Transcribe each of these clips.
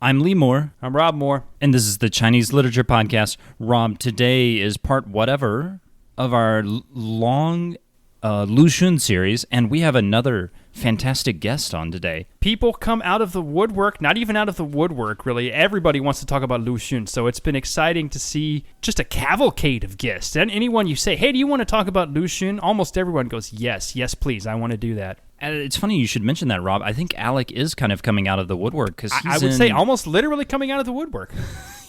I'm Lee Moore. I'm Rob Moore. And this is the Chinese Literature Podcast. Rob, today is part whatever of our long Lu Xun series, and we have another fantastic guest on today. People come out of the woodwork, not even out of the woodwork, really. Everybody wants to talk about Lu Xun, so it's been exciting to see just a cavalcade of guests. And anyone you say, hey, do you want to talk about Lu Xun? Almost everyone goes, yes, please, I want to do that. And it's funny you should mention that, Rob. I think Alec is kind of coming out of the woodwork, because I would say almost literally coming out of the woodwork.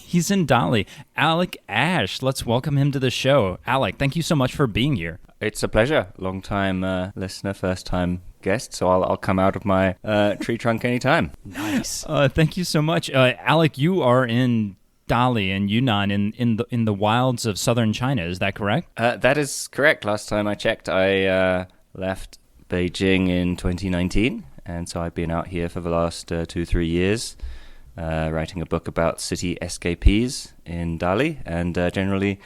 He's in Dali. Alec Ash, let's welcome him to the show. Alec, thank you so much for being here. It's a pleasure. Long-time listener, first-time guest, so I'll come out of my tree trunk anytime. Nice. Thank you so much. Alec, you are in Dali and Yunnan in the wilds of southern China. Is that correct? That is correct. Last time I checked, I left Beijing in 2019, and so I've been out here for the last 2-3 years, writing a book about city escapees in Dali, and generally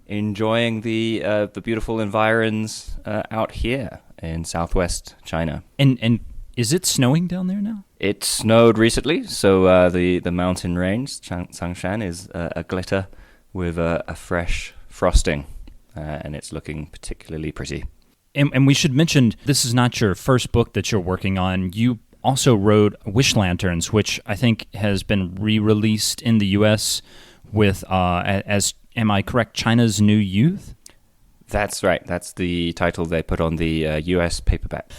enjoying the beautiful environs out here in southwest China. And is it snowing down there now? It snowed recently, so the mountain range, Changshan, is aglitter with a fresh frosting, and it's looking particularly pretty. And we should mention, this is not your first book that you're working on. You also wrote Wish Lanterns, which I think has been re-released in the U.S. with, as am I correct, China's New Youth? That's right. That's the title they put on the U.S. paperback.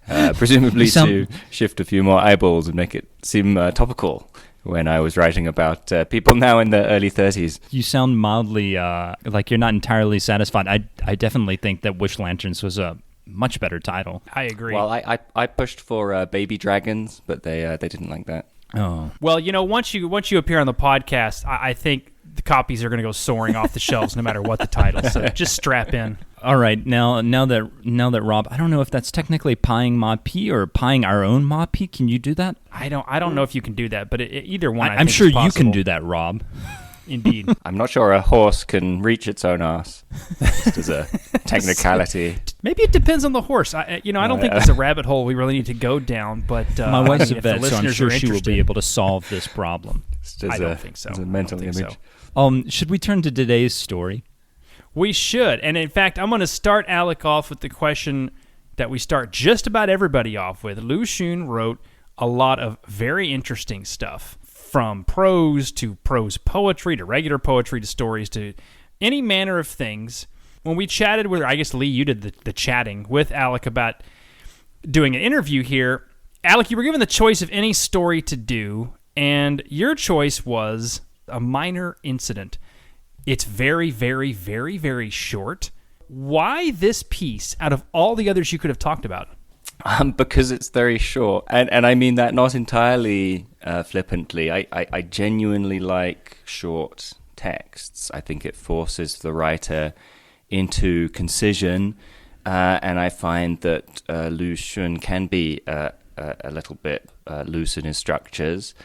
Presumably to shift a few more eyeballs and make it seem topical when I was writing about people now in their early 30s. You sound mildly like you're not entirely satisfied. I definitely think that Wish Lanterns was a much better title. I agree. Well, I pushed for Baby Dragons, but they didn't like that. Oh. Well, once you appear on the podcast, I think the copies are going to go soaring off the shelves no matter what the title. So just strap in. All right, now that Rob, I don't know if that's technically pieing Ma Pi or pieing our own Ma Pi. Can you do that? I don't know if you can do that, but either one. I'm sure you can do that, Rob. Indeed. I'm not sure a horse can reach its own arse. Just as a technicality. Maybe it depends on the horse. I don't think there's a rabbit hole we really need to go down. But my wife's a if the vet, so I'm sure she will be interested- able to solve this problem. I don't think so. As a mental I don't think image. so. Should we turn to today's story? We should. And in fact, I'm going to start Alec off with the question that we start just about everybody off with. Lu Xun wrote a lot of very interesting stuff, from prose to prose poetry to regular poetry to stories to any manner of things. When we chatted with, I guess, Lee, you did the chatting with Alec about doing an interview here. Alec, you were given the choice of any story to do, and your choice was a minor incident. It's very, very, very, very short. Why this piece out of all the others you could have talked about? Because it's very short. And I mean that not entirely flippantly. I genuinely like short texts. I think it forces the writer into concision. And I find that Lu Xun can be a little bit loose in his structures.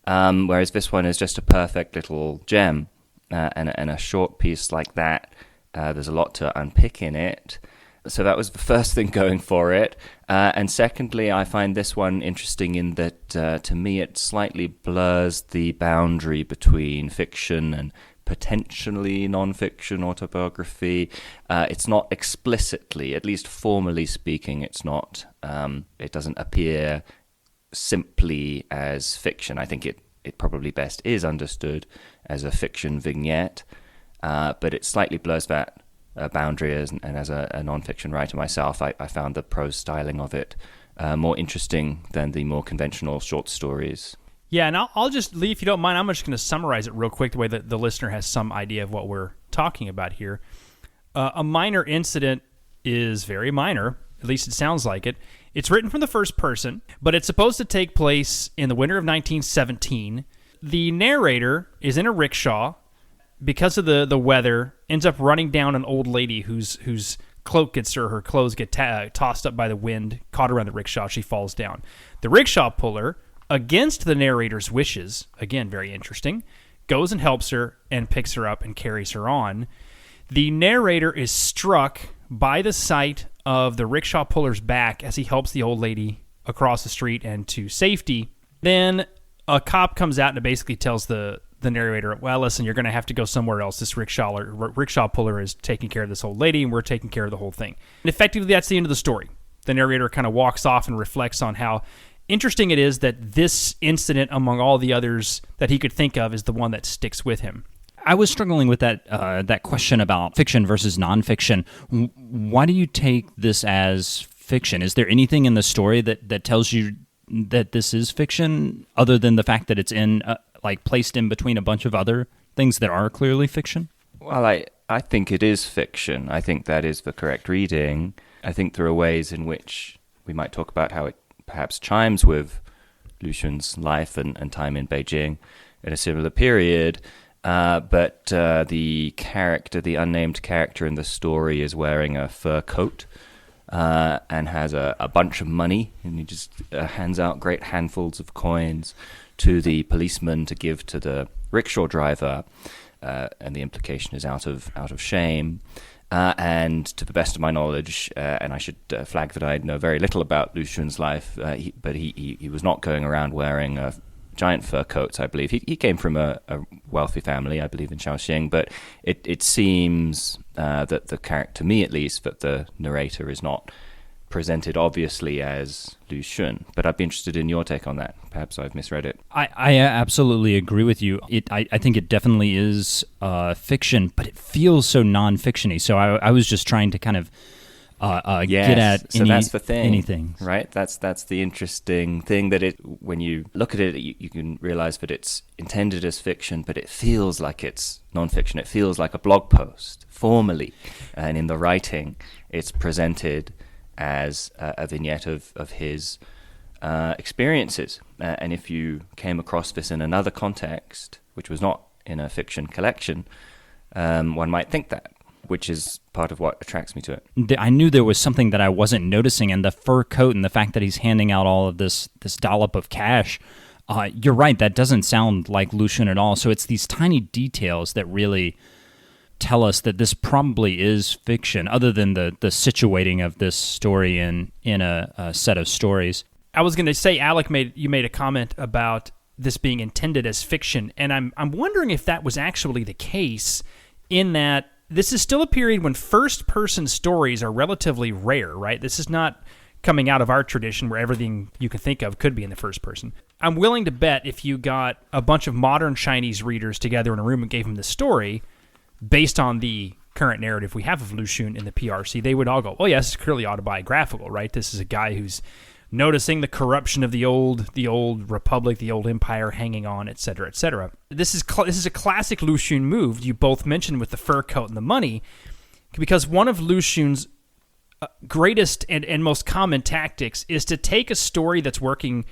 Whereas this one is just a perfect little gem. And a short piece like that, there's a lot to unpick in it. So that was the first thing going for it. And secondly, I find this one interesting in that, to me, it slightly blurs the boundary between fiction and potentially non-fiction autobiography. It's not explicitly, at least formally speaking, it's not. It doesn't appear simply as fiction. I think it probably best is understood as a fiction vignette, but it slightly blurs that boundary, and as a non-fiction writer myself, I found the prose styling of it more interesting than the more conventional short stories. Yeah, and I'll just, Lee, if you don't mind, I'm just going to summarize it real quick the way that the listener has some idea of what we're talking about here. A minor incident is very minor, at least it sounds like it. It's written from the first person, but it's supposed to take place in the winter of 1917. The narrator is in a rickshaw. Because of the weather, ends up running down an old lady whose cloak gets her clothes get tossed up by the wind, caught around the rickshaw. She falls down. The rickshaw puller, against the narrator's wishes, again very interesting, goes and helps her and picks her up and carries her on. The narrator is struck by the sight of the rickshaw puller's back as he helps the old lady across the street and to safety. Then a cop comes out and it basically tells the narrator, well, listen, you're going to have to go somewhere else. This rickshaw puller is taking care of this old lady, and we're taking care of the whole thing. And effectively, that's the end of the story. The narrator kind of walks off and reflects on how interesting it is that this incident, among all the others that he could think of, is the one that sticks with him. I was struggling with that question about fiction versus nonfiction. Why do you take this as fiction? Is there anything in the story that tells you that this is fiction, other than the fact that it's in placed in between a bunch of other things that are clearly fiction? Well, I think it is fiction. I think that is the correct reading. I think there are ways in which we might talk about how it perhaps chimes with Lu Xun's life and time in Beijing in a similar period. But the unnamed character in the story is wearing a fur coat and has a bunch of money, and he just hands out great handfuls of coins to the policeman to give to the rickshaw driver, and the implication is out of shame. And to the best of my knowledge, and I should flag that I know very little about Lu Xun's life, but he was not going around wearing giant fur coats, I believe. He came from a wealthy family, I believe, in Shaoxing, but it seems that the character, to me at least, that the narrator is not presented obviously as Lu Xun. But I'd be interested in your take on that. Perhaps I've misread it. I absolutely agree with you. I think it definitely is fiction, but it feels so non-fiction-y. So I was just trying to kind of get at that's the thing, anything. Right? That's the interesting thing, that when you look at it, you can realize that it's intended as fiction, but it feels like it's non-fiction. It feels like a blog post, formally, and in the writing, it's presented as a vignette of his experiences. And if you came across this in another context, which was not in a fiction collection, one might think that, which is part of what attracts me to it. I knew there was something that I wasn't noticing, and the fur coat and the fact that he's handing out all of this dollop of cash, you're right, that doesn't sound like Lu Xun at all. So it's these tiny details that really tell us that this probably is fiction, other than the situating of this story in a set of stories. I was going to say, Alec, you made a comment about this being intended as fiction, and I'm wondering if that was actually the case, in that this is still a period when first-person stories are relatively rare, right? This is not coming out of our tradition where everything you can think of could be in the first person. I'm willing to bet if you got a bunch of modern Chinese readers together in a room and gave them the story, based on the current narrative we have of Lu Xun in the PRC, they would all go, oh yes, it's clearly autobiographical, right? This is a guy who's noticing the corruption of the old republic, the old empire hanging on, etc., etc. This is a classic Lu Xun move you both mentioned with the fur coat and the money, because one of Lu Xun's greatest and most common tactics is to take a story that's working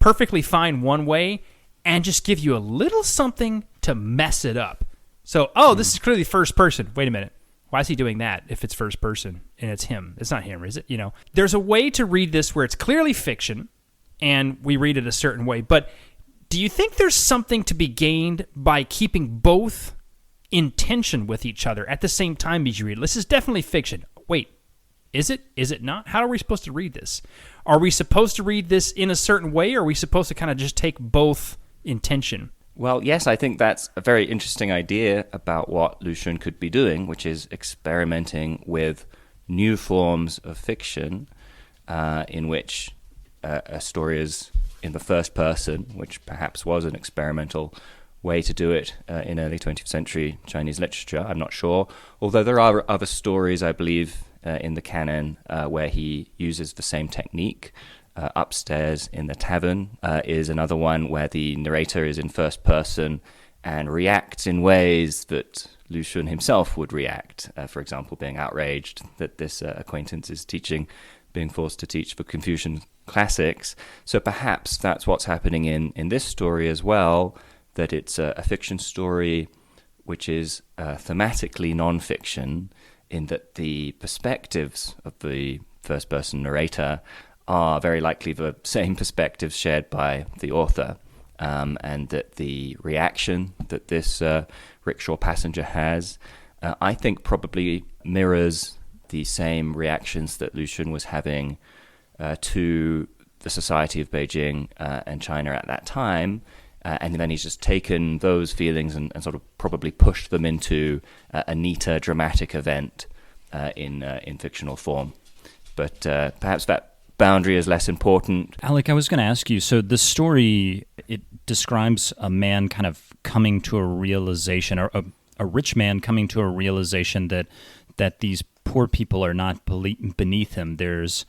perfectly fine one way and just give you a little something to mess it up. So, this is clearly first person. Wait a minute. Why is he doing that if it's first person and it's him? It's not him, is it? There's a way to read this where it's clearly fiction and we read it a certain way. But do you think there's something to be gained by keeping both in tension with each other at the same time as you read it? This is definitely fiction. Wait, is it? Is it not? How are we supposed to read this? Are we supposed to read this in a certain way, or are we supposed to kind of just take both in tension? Well, yes, I think that's a very interesting idea about what Lu Xun could be doing, which is experimenting with new forms of fiction in which a story is in the first person, which perhaps was an experimental way to do it in early 20th century Chinese literature. I'm not sure. Although there are other stories, I believe, in the canon where he uses the same technique. Upstairs in the Tavern is another one where the narrator is in first person and reacts in ways that Lu Xun himself would react. For example, being outraged that this acquaintance is being forced to teach the Confucian classics. So perhaps that's what's happening in this story as well, that it's a fiction story which is thematically non-fiction, in that the perspectives of the first-person narrator are very likely the same perspectives shared by the author, and that the reaction that this rickshaw passenger has, I think probably mirrors the same reactions that Lu Xun was having to the society of Beijing and China at that time. And then he's just taken those feelings and sort of probably pushed them into a neater, dramatic event in fictional form. But perhaps that boundary is less important. Alec, I was going to ask you, so the story, it describes a man kind of coming to a realization, or a rich man coming to a realization that these poor people are not beneath him. There's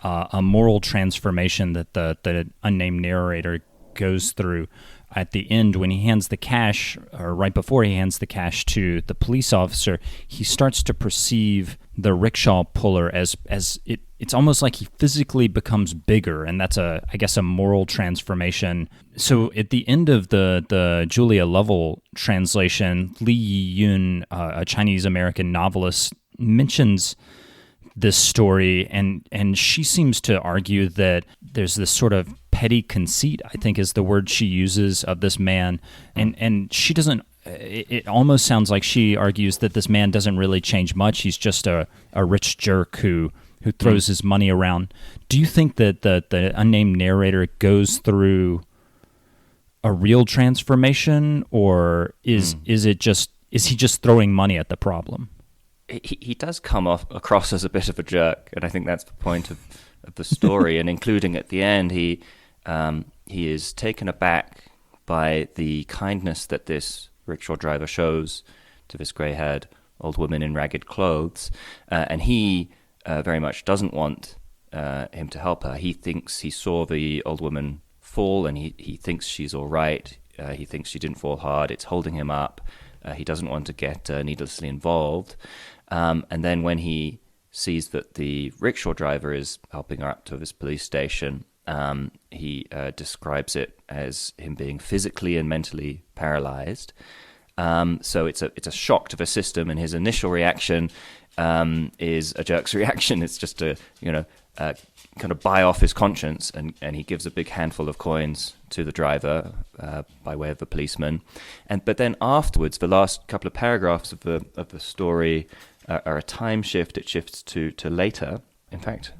a moral transformation that the unnamed narrator goes through. At the end, when he hands the cash, or right before he hands the cash to the police officer, he starts to perceive the rickshaw puller as it's almost like he physically becomes bigger, and that's I guess a moral transformation. So at the end of the Julia Lovell translation, Lu Xun, a Chinese American novelist, mentions this story, and she seems to argue that there's this sort of petty conceit, I think is the word she uses, of this man, and she doesn't. It almost sounds like she argues that this man doesn't really change much. He's just a rich jerk who throws his money around. Do you think that the unnamed narrator goes through a real transformation, or is he just throwing money at the problem? He does come across as a bit of a jerk, and I think that's the point of the story. And including at the end, he is taken aback by the kindness that this rickshaw driver shows to this grey-haired old woman in ragged clothes, and he very much doesn't want him to help her. He thinks he saw the old woman fall, and he thinks she's all right. He thinks she didn't fall hard. It's holding him up. He doesn't want to get needlessly involved. And then when he sees that the rickshaw driver is helping her up to this police station, he describes it as him being physically and mentally paralyzed. So it's a shock to the system, and his initial reaction is a jerk's reaction. It's just to kind of buy off his conscience, and he gives a big handful of coins to the driver by way of the policeman. But then afterwards, the last couple of paragraphs of the story are a time shift. It shifts to later. In fact,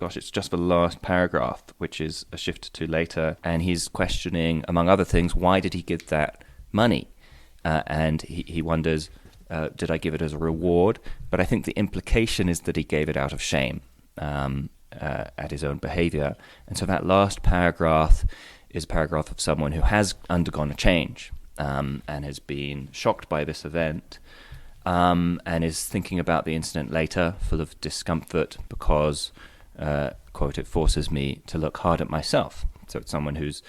it's just the last paragraph, which is a shift to later, and he's questioning, among other things, why did he give that money? And he wonders, did I give it as a reward? But I think the implication is that he gave it out of shame at his own behavior. And so that last paragraph is a paragraph of someone who has undergone a change and has been shocked by this event, and is thinking about the incident later, full of discomfort because, quote, it forces me to look hard at myself. So it's someone who's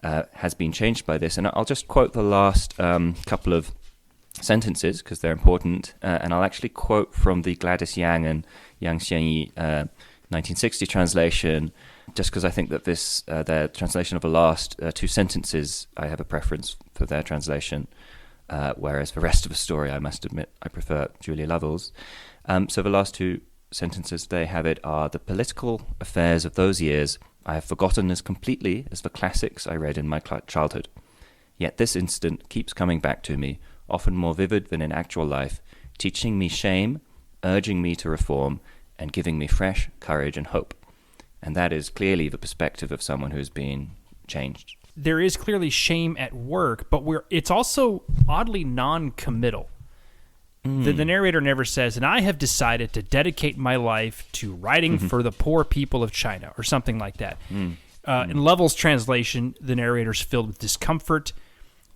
has been changed by this. And I'll just quote the last couple of sentences because they're important, and I'll actually quote from the Gladys Yang and Yang Xianyi 1960 translation, just because I think that this their translation of the last two sentences, I have a preference for their translation, whereas the rest of the story, I must admit, I prefer Julia Lovell's. So the last two sentences they have it are: the political affairs of those years I have forgotten as completely as the classics I read in my childhood. Yet this incident keeps coming back to me, often more vivid than in actual life, teaching me shame, urging me to reform, and giving me fresh courage and hope. And that is clearly the perspective of someone who's been changed. There is clearly shame at work, but it's also oddly non-committal. The narrator never says, and I have decided to dedicate my life to writing for the poor people of China, or something like that. In Lovell's translation, the narrator's filled with discomfort.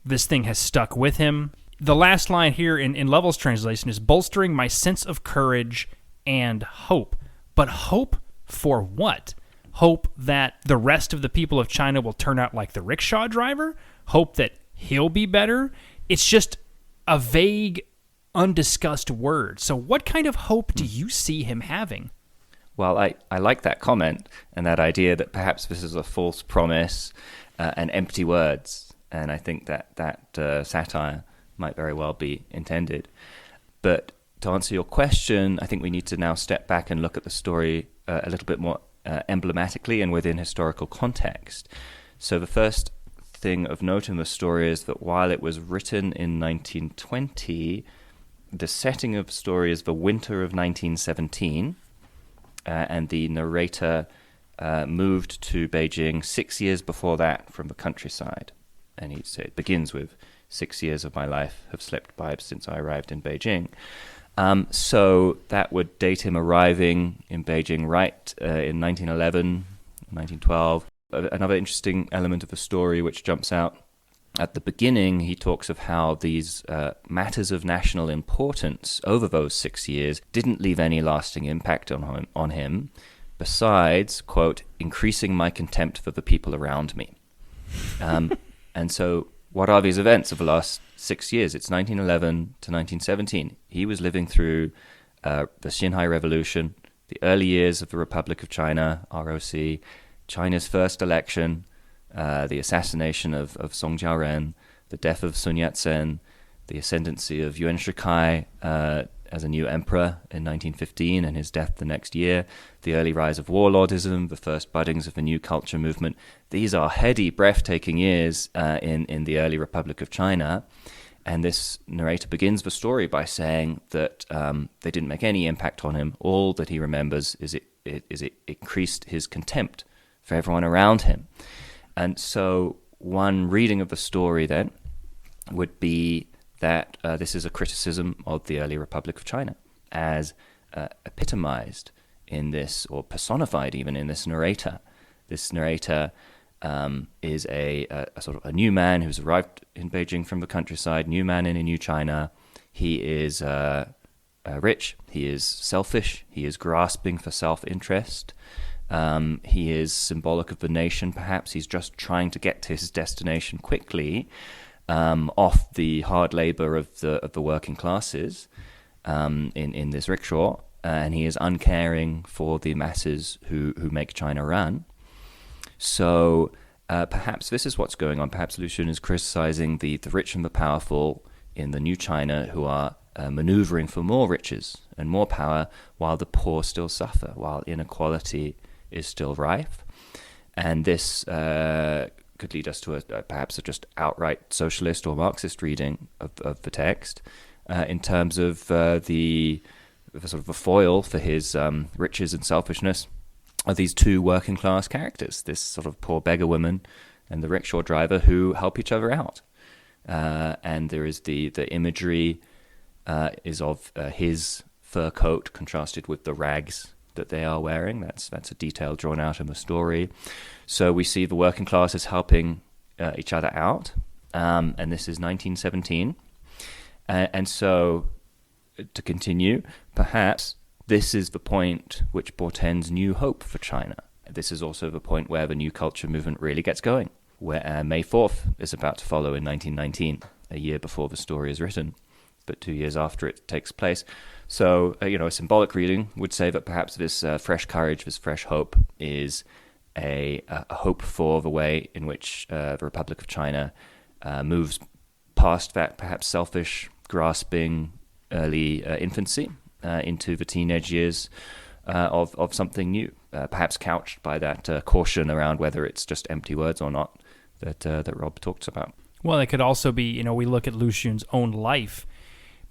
This thing has stuck with him. The last line here in Lovell's translation is bolstering my sense of courage and hope. But hope for what? Hope that the rest of the people of China will turn out like the rickshaw driver? Hope that he'll be better? It's just a vague, undiscussed word. So what kind of hope do you see him having? Well, I like that comment and that idea that perhaps this is a false promise and empty words. And I think that satire might very well be intended. But to answer your question, I think we need to now step back and look at the story a little bit more emblematically and within historical context. So the first thing of note in the story is that while it was written in 1920, the setting of the story is the winter of 1917, and the narrator moved to Beijing 6 years before that from the countryside. And it begins with 6 years of my life have slipped by since I arrived in Beijing. So that would date him arriving in Beijing right in 1911, 1912. Another interesting element of the story which jumps out at the beginning, he talks of how these matters of national importance over those 6 years didn't leave any lasting impact on him, besides, quote, increasing my contempt for the people around me. And so what are these events of the last 6 years? It's 1911 to 1917. He was living through the Xinhai Revolution, the early years of the Republic of China, ROC, China's first election, the assassination of Song Jiaoren, the death of Sun Yat-sen, the ascendancy of Yuan Shikai as a new emperor in 1915 and his death the next year, the early rise of warlordism, the first buddings of the new culture movement. These are heady, breathtaking years in the early Republic of China. And this narrator begins the story by saying that they didn't make any impact on him. All that he remembers is it increased his contempt for everyone around him. And so one reading of the story then would be that this is a criticism of the early Republic of China as epitomized in this, or personified even in this narrator. This narrator is a sort of a new man who's arrived in Beijing from the countryside, new man in a new China. He is rich, he is selfish, he is grasping for self-interest. He is symbolic of the nation, perhaps. He's just trying to get to his destination quickly, off the hard labor of the working classes in this rickshaw, and he is uncaring for the masses who make China run. So perhaps this is what's going on. Perhaps Lu Xun is criticizing the rich and the powerful in the new China who are maneuvering for more riches and more power, while the poor still suffer, while inequality is still rife. And this could lead us to perhaps a just outright socialist or Marxist reading of the text in terms of the sort of a foil for his riches and selfishness are these two working class characters, this sort of poor beggar woman and the rickshaw driver who help each other out. And there is the imagery is of his fur coat contrasted with the rags that they are wearing. That's a detail drawn out in the story. So we see the working classes helping each other out, and this is 1917. And so, to continue, perhaps this is the point which portends new hope for China. This is also the point where the new culture movement really gets going, where May 4th is about to follow in 1919, a year before the story is written, but 2 years after it takes place. So, a symbolic reading would say that perhaps this fresh courage, this fresh hope is a hope for the way in which the Republic of China moves past that perhaps selfish, grasping early infancy into the teenage years of something new, perhaps couched by that caution around whether it's just empty words or not that Rob talks about. Well, it could also be, we look at Lu Xun's own life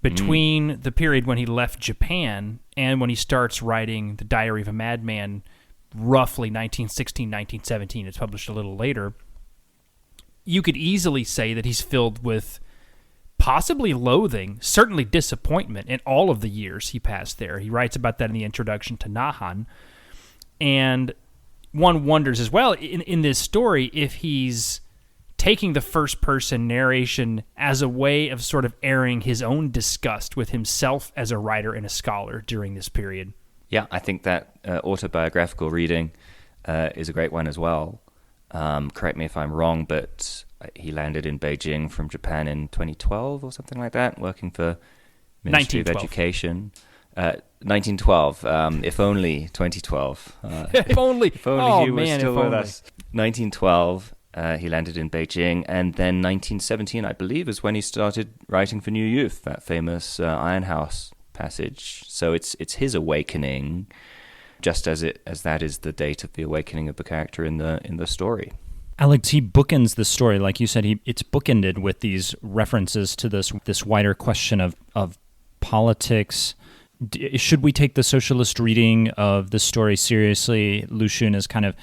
between the period when he left Japan and when he starts writing The Diary of a Madman, roughly 1916, 1917. It's published a little later. You could easily say that he's filled with possibly loathing, certainly disappointment in all of the years he passed there. He writes about that in the introduction to Nahan. And one wonders as well, in this story, if he's taking the first-person narration as a way of sort of airing his own disgust with himself as a writer and a scholar during this period. Yeah, I think that autobiographical reading is a great one as well. Correct me if I'm wrong, but he landed in Beijing from Japan in 2012 or something like that, working for Ministry of Education. 1912. If only 2012. If only he was still with us. 1912. He landed in Beijing, and then 1917, I believe, is when he started writing for New Youth, that famous Iron House passage. So it's his awakening, just as that is the date of the awakening of the character in the story. Alex, he bookends the story, like you said. It's bookended with these references to this wider question of politics, should we take the socialist reading of the story seriously? Lu Xun is kind of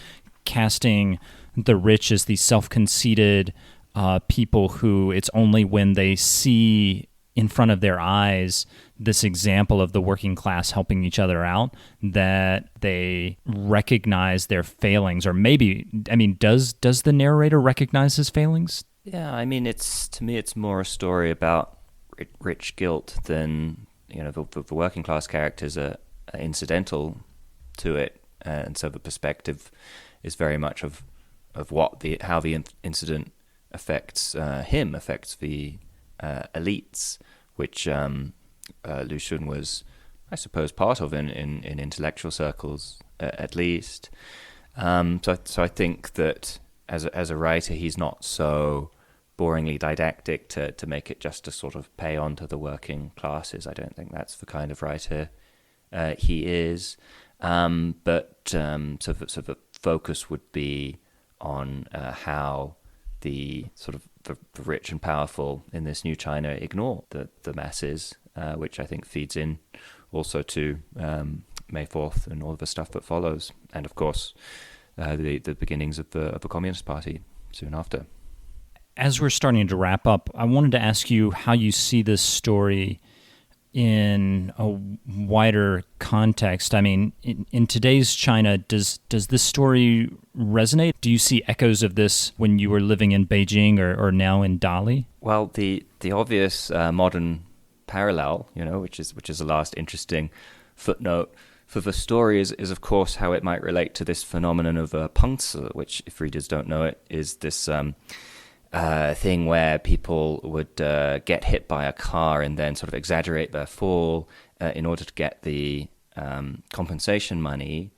casting the rich as these self-conceited people who it's only when they see in front of their eyes this example of the working class helping each other out that they recognize their failings. Or maybe, I mean, does the narrator recognize his failings? Yeah, I mean, to me, it's more a story about rich guilt than, the working class characters are incidental to it, and so the perspective is very much of how the incident affects the elites, which Lu Xun was, I suppose, part of in intellectual circles, at least. So I think that as a writer, he's not so boringly didactic to make it just to sort of pay on to the working classes. I don't think that's the kind of writer he is. So the focus would be on how the sort of the rich and powerful in this new China ignore the masses, which I think feeds in also to May 4th and all of the stuff that follows, and of course the beginnings of the Communist Party soon after. As we're starting to wrap up, I wanted to ask you how you see this story in a wider context. I mean, in today's China, does this story resonate? Do you see echoes of this when you were living in Beijing or now in Dali? Well, the obvious modern parallel, which is the last interesting footnote for the story is of course how it might relate to this phenomenon of pengci, which, if readers don't know it, is this thing where people would get hit by a car and then sort of exaggerate their fall in order to get the compensation money,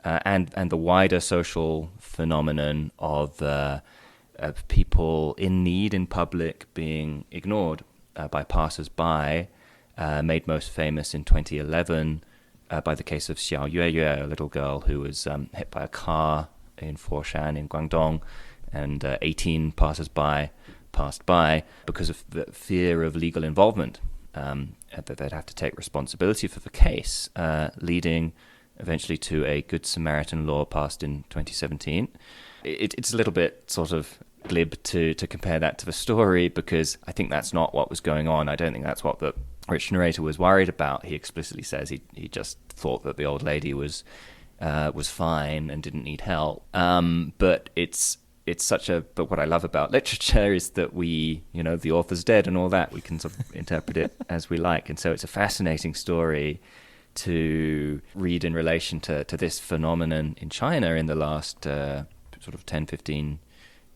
and the wider social phenomenon of people in need in public being ignored by passers-by, made most famous in 2011 by the case of Xiao Yueyue, a little girl who was hit by a car in Foshan in Guangdong, and 18 passers-by passed by because of the fear of legal involvement, that they'd have to take responsibility for the case, leading eventually to a Good Samaritan law passed in 2017. It's a little bit sort of glib to compare that to the story, because I think that's not what was going on. I don't think that's what the rich narrator was worried about. He explicitly says he just thought that the old lady was fine and didn't need help. But but what I love about literature is that we, the author's dead and all that, we can sort of interpret it as we like. And so it's a fascinating story to read in relation to this phenomenon in China in the last sort of 10, 15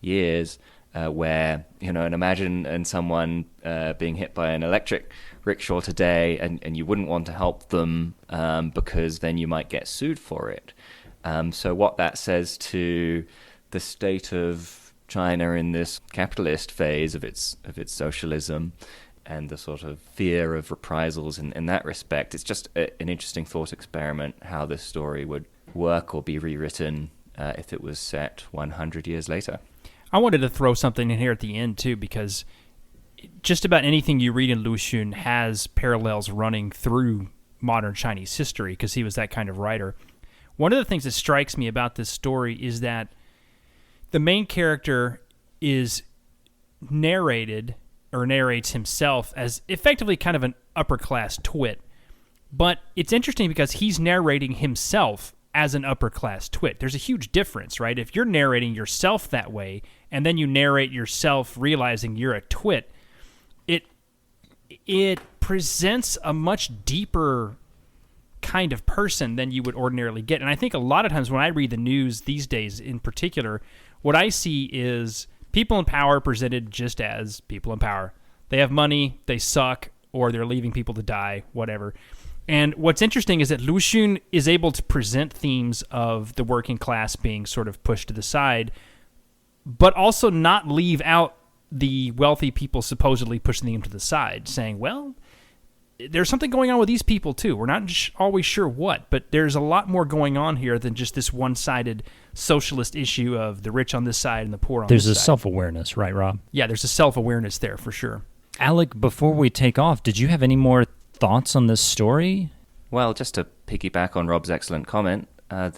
years, where, and imagine someone being hit by an electric rickshaw today, and you wouldn't want to help them because then you might get sued for it. So what that says to the state of China in this capitalist phase of its socialism, and the sort of fear of reprisals in that respect, it's just an interesting thought experiment how this story would work or be rewritten if it was set 100 years later. I wanted to throw something in here at the end too, because just about anything you read in Lu Xun has parallels running through modern Chinese history, because he was that kind of writer. One of the things that strikes me about this story is that the main character is narrates himself as effectively kind of an upper-class twit. But it's interesting because he's narrating himself as an upper-class twit. There's a huge difference, right? If you're narrating yourself that way, and then you narrate yourself realizing you're a twit, it presents a much deeper kind of person than you would ordinarily get. And I think a lot of times when I read the news these days in particular, what I see is people in power presented just as people in power. They have money, they suck, or they're leaving people to die, whatever. And what's interesting is that Lu Xun is able to present themes of the working class being sort of pushed to the side, but also not leave out the wealthy people supposedly pushing them to the side, saying, well, there's something going on with these people too. We're not always sure what, but there's a lot more going on here than just this one-sided socialist issue of the rich on this side and the poor on this side. There's a self-awareness, right, Rob? Yeah, there's a self-awareness there for sure. Alec, before we take off, did you have any more thoughts on this story? Well, just to piggyback on Rob's excellent comment, I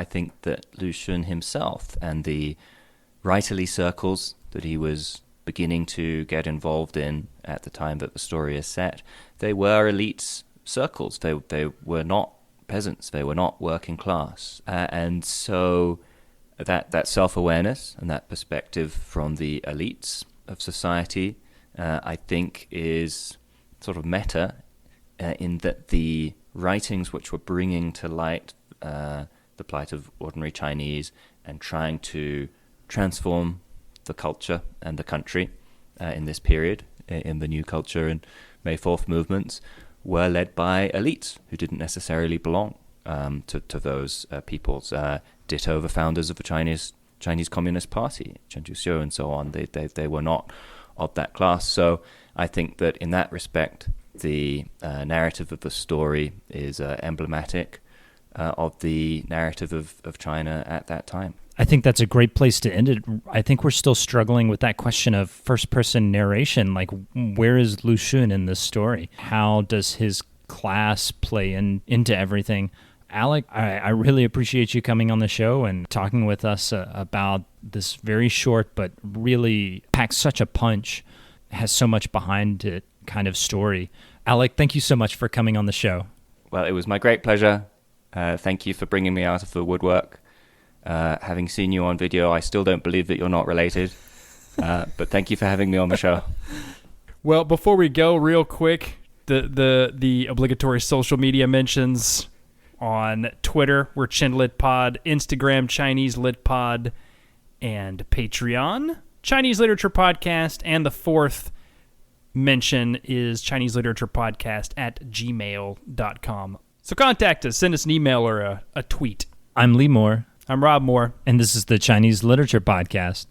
think that Lu Xun himself and the writerly circles that he was beginning to get involved in at the time that the story is set, they were elite circles. They were not peasants. They were not working class. And so that self-awareness and that perspective from the elites of society, I think, is sort of meta in that the writings which were bringing to light the plight of ordinary Chinese and trying to transform the culture and the country in this period, in the New Culture and May 4th movements, were led by elites who didn't necessarily belong to those peoples. Ditto the founders of the Chinese Communist Party, Chen Jiuxiu and so on. They were not of that class. So I think that in that respect, the narrative of the story is emblematic of the narrative of China at that time. I think that's a great place to end it. I think we're still struggling with that question of first-person narration. Like, where is Lu Xun in this story? How does his class play into everything? Alec, I really appreciate you coming on the show and talking with us about this very short but really packs such a punch, has so much behind it kind of story. Alec, thank you so much for coming on the show. Well, it was my great pleasure. Thank you for bringing me out of the woodwork. Having seen you on video, I still don't believe that you're not related. But thank you for having me on the show. Well, before we go, real quick, the obligatory social media mentions. On Twitter, we're ChinLitPod, Instagram, Chinese Lit Pod, and Patreon, Chinese Literature Podcast, and the fourth mention is Chinese Literature Podcast at gmail.com. So contact us, send us an email or a tweet. I'm Lee Moore. I'm Rob Moore. And this is the Chinese Literature Podcast.